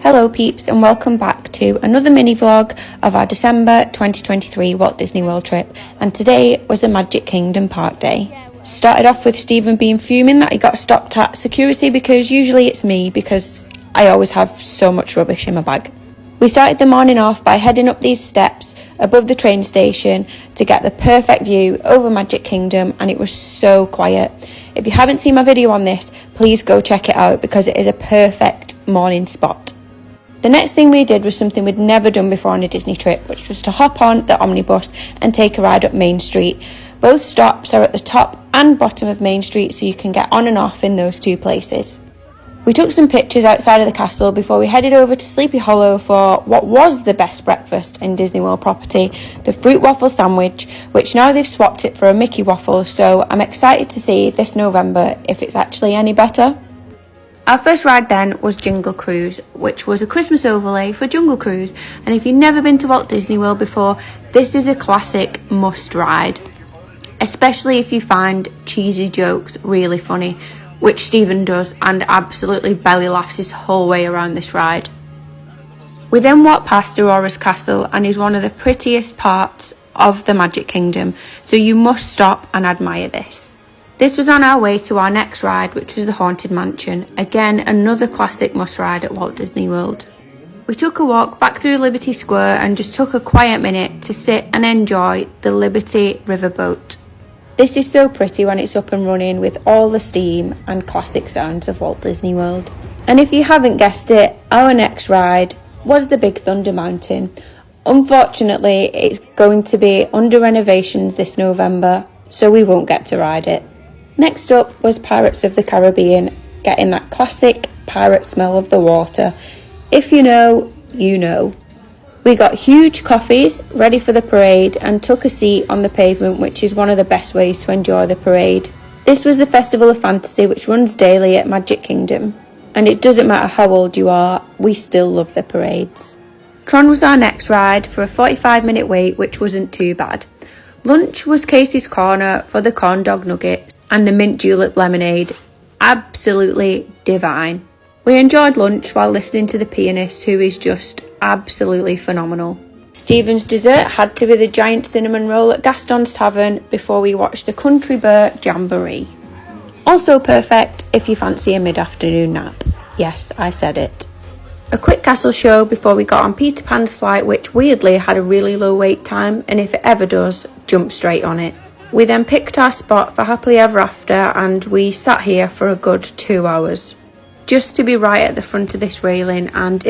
Hello peeps, and welcome back to another mini vlog of our December 2023 Walt Disney World trip, and today was a Magic Kingdom park day. Started off with Stephen being fuming that he got stopped at security because usually it's me because I always have so much rubbish in my bag. We started the morning off by heading up these steps above the train station to get the perfect view over Magic Kingdom, and it was so quiet. If you haven't seen my video on this, please go check it out because it is a perfect morning spot. The next thing we did was something we'd never done before on a Disney trip, which was to hop on the omnibus and take a ride up Main Street. Both stops are at the top and bottom of Main Street, so you can get on and off in those two places. We took some pictures outside of the castle before we headed over to Sleepy Hollow for what was the best breakfast in Disney World property, the fruit waffle sandwich, which now they've swapped it for a Mickey waffle, so I'm excited to see this November if it's actually any better. Our first ride then was Jungle Cruise, which was a Christmas overlay for Jungle Cruise, and if you've never been to Walt Disney World before, this is a classic must ride, especially if you find cheesy jokes really funny, which Stephen does, and absolutely belly laughs his whole way around this ride. We then walked past Aurora's castle, and is one of the prettiest parts of the Magic Kingdom, so you must stop and admire this. This was on our way to our next ride, which was the Haunted Mansion. Again, another classic must ride at Walt Disney World. We took a walk back through Liberty Square and just took a quiet minute to sit and enjoy the Liberty Riverboat. This is so pretty when it's up and running with all the steam and classic sounds of Walt Disney World. And if you haven't guessed it, our next ride was the Big Thunder Mountain. Unfortunately, it's going to be under renovations this November, so we won't get to ride it. Next up was Pirates of the Caribbean, getting that classic pirate smell of the water. If you know, you know. We got huge coffees ready for the parade and took a seat on the pavement, which is one of the best ways to enjoy the parade. This was the Festival of Fantasy, which runs daily at Magic Kingdom, and it doesn't matter how old you are, we still love the parades. Tron was our next ride for a 45-minute wait, which wasn't too bad. Lunch was Casey's Corner for the corn dog nuggets and the mint julep lemonade. Absolutely divine. We enjoyed lunch while listening to the pianist, who is just absolutely phenomenal. Stephen's dessert had to be the giant cinnamon roll at Gaston's Tavern before we watched the Country Bear Jamboree. Also perfect if you fancy a mid-afternoon nap. Yes, I said it. A quick castle show before we got on Peter Pan's flight, which weirdly had a really low wait time, and if it ever does, jump straight on it. We then picked our spot for Happily Ever After, and we sat here for a good 2 hours just to be right at the front of this railing, and